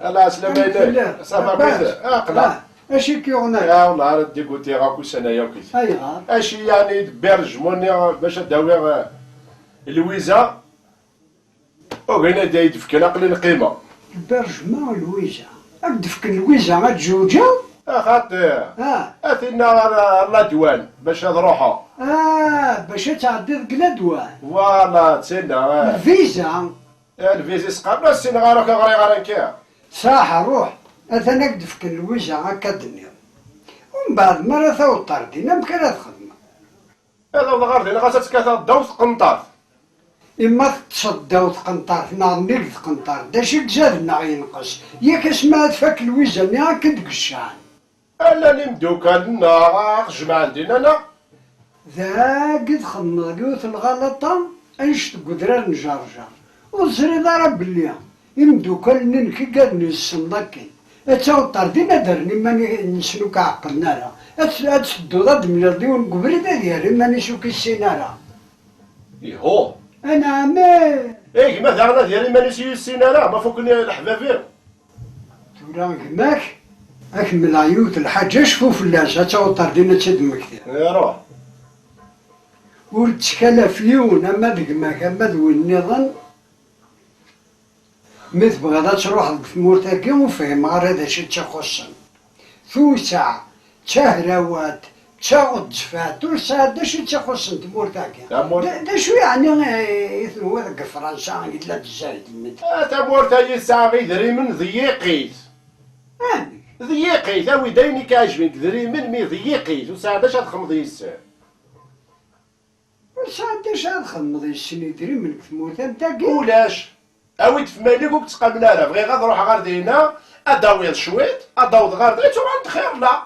لا سلامة عليك صافا بخير اقلع اشي كيغنى يا والله ردي قلت يا غاكو سنة يا وكيت ايغا اشي يعني بيرجموني باش داوي الويزا وهنا دايد فكنا قليل قيمة البرجمة والويزا دفك الويزا غتجوجا خاطر اثينا الله دوان باش نروحو باش تعدي القلدوان فوالا تسنى الفيزا الفيزيس قبل السنة غاروك غاري كيا صح روح اثنا دفك الويزا هكا دنيا ومن بعد مرة ثاو طردينا بكرا الخدمة هذا والله غير دينا غاسا تكاثر الضوء قنطاف إما تصداو تقنطار ناضنيك تقنطار داش تزادنا ينقص ياك اسمها تفك الويزا ني هاك دقشان الا اللي مدوكالنا جمع عندنا انا ذا قد خمنا قوت الغلطة انشت قدران نجرجر وزري راه بلي يمدوكال ننكي قاد نسن ضكي اتاو طردينا درني ماني نسلو كعقلنا راه اتسدو ضد مجردي ونقبري دا ديالي ماني شو كيسينا راه يهو انا عمي ايه ما دارنا ديالي ما نسيو السينا راه ما فوقني الحبابير تورا كماك اكمل عيوت الحاجة شفو فلاس اتاو طردينا تشد يا روح ورتشكالا فيون اما دقماك اما ذو النظام مثل بغدا تروح لثمورتاكي وفهم غير هذا شي تخصن ثوسع تهروات تاخد جفات ورسا دا شي تخصن تمورتاكي دا شو يعني هو ذاك فرنسا قلت لا تزايد من تمورتاكي ساعة ذري من ضيقيت ضيقيت اوي دايني كاجبك ذري من مي ضيقيت وساعة داش تخمضي الساعة وساعة داش تخمضي السني دري من ثمورتا نتاكي ولاش اويت في مالك وكتقابلنا راه بغي غاد نروح غير دينا اداويض شويت اداوض غير ديت وعند خير لا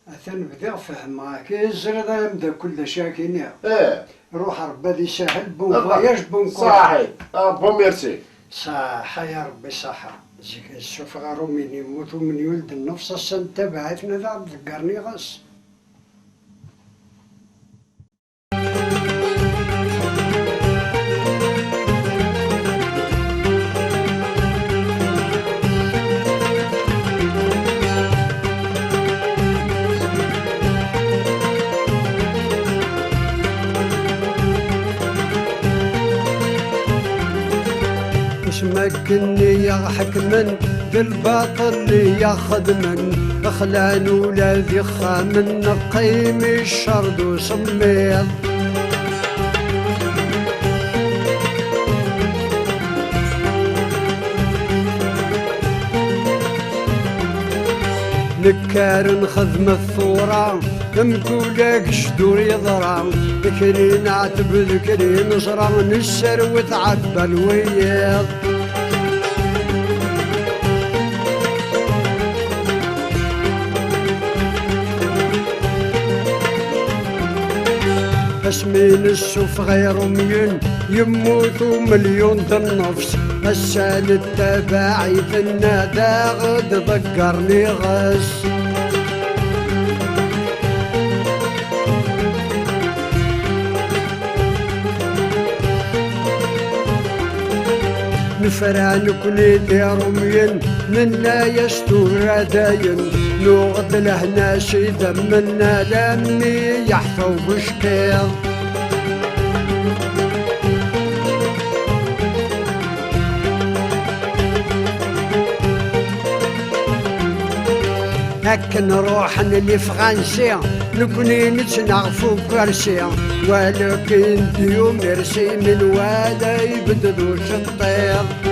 اثن بدا فهمها كي الزرده يبدا كل شاكينيا روح ربي ذي سهل بون فواياج بون صحيح بون ميرسي صحة يا ربي صحة زيك شوف غارو من يموت ومن يولد النفس السنة تبعتنا ذا ذكرني غص مكني يا حكمن بالباطل اللي ياخذ من خلان ولادي خامن قيم الشرد وصميض نكار خدم الثورة مكولاك شدور يضرع ذكري نعتب ذكري نصرع نسر وتعبى الوياض اسمين السوف غير مين يموتوا مليون النفس السال التباعي في النادى غد ذكرني غس نفران كلي رمين منا يستور داين نوغد لهنا شي دمنا لمي يحفو بشكيض هك نروح اللي في غنسي نكوني نتنغفو كرسي ولكن ديوم نرسي من ولا يبدلوش الطير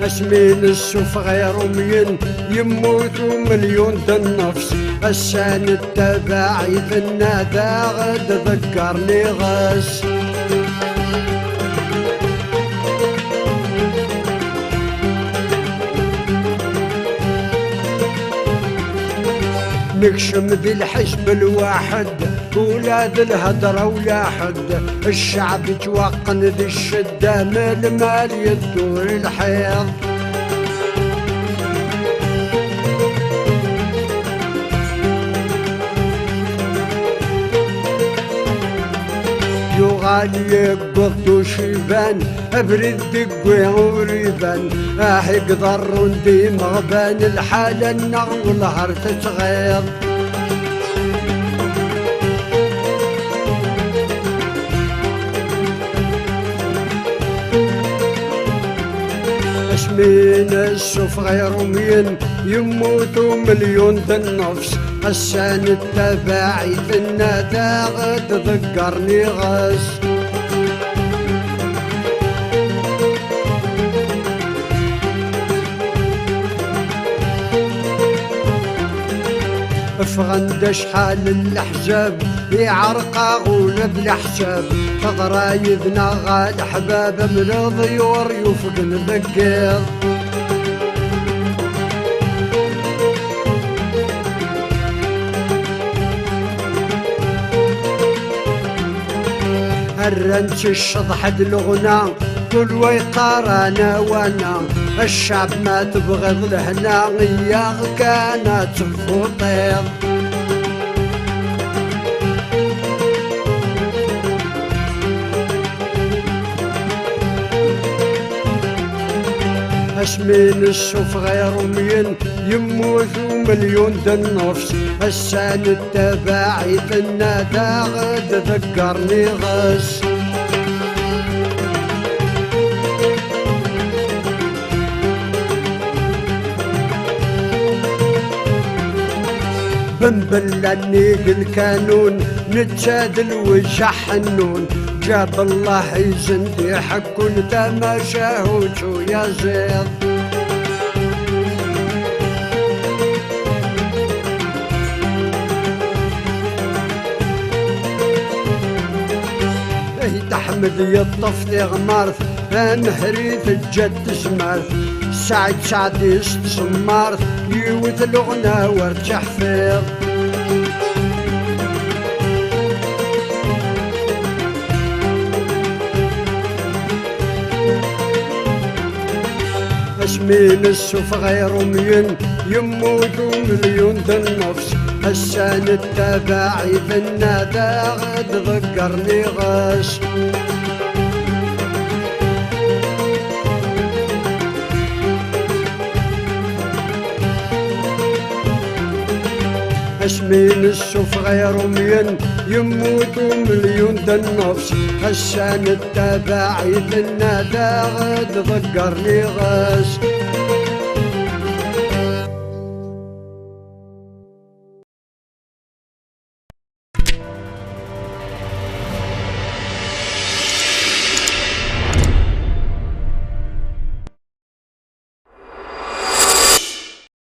اسمين السوف غير مين يموتوا مليون النفس السان التباعي في النادى غد ذكرني غس نكشم ذي الحزب الواحد ولاد الهدرة ولا حد الشعب توقن ذي الشدة من المال يدور الحيض غالي قضو شيبان أبرد دقوي وريبان أحي قدر وندي مغبان الحالة النغ والهر تتغير من السوف غير مين يموتوا مليون النفس السان التباعي الندى غد ذكرني غس فغند شحال الأحزاب يعرقا غول بلا حساب فضرايبنا غاد حباب من الضيور يوفق الذكير الرنش الشضح الغنى كل ويقارنا وانا الشعب ما تبغض لهنا غياغ كانت خطير اسمين السوف غير مين يموتوا مليون النفس السان التباعي في الندى غد ذكرني غس بنبلني الكانون نتشادل وجع حنون جاب الله يزندي حكون تماشاه وشو يا زيد تحمد يطف غمارث نهريت الجد سمارث سعد سعد يستسمارث يوت الغنى وارجع فيض اسمين السوف غير مين يموتوا مليون النفس السان التباعي في الندى غد ذكرني غش اسمين السوف غير مين يموتوا مليون النفس السان التباعي في الندى غد ذكرني غش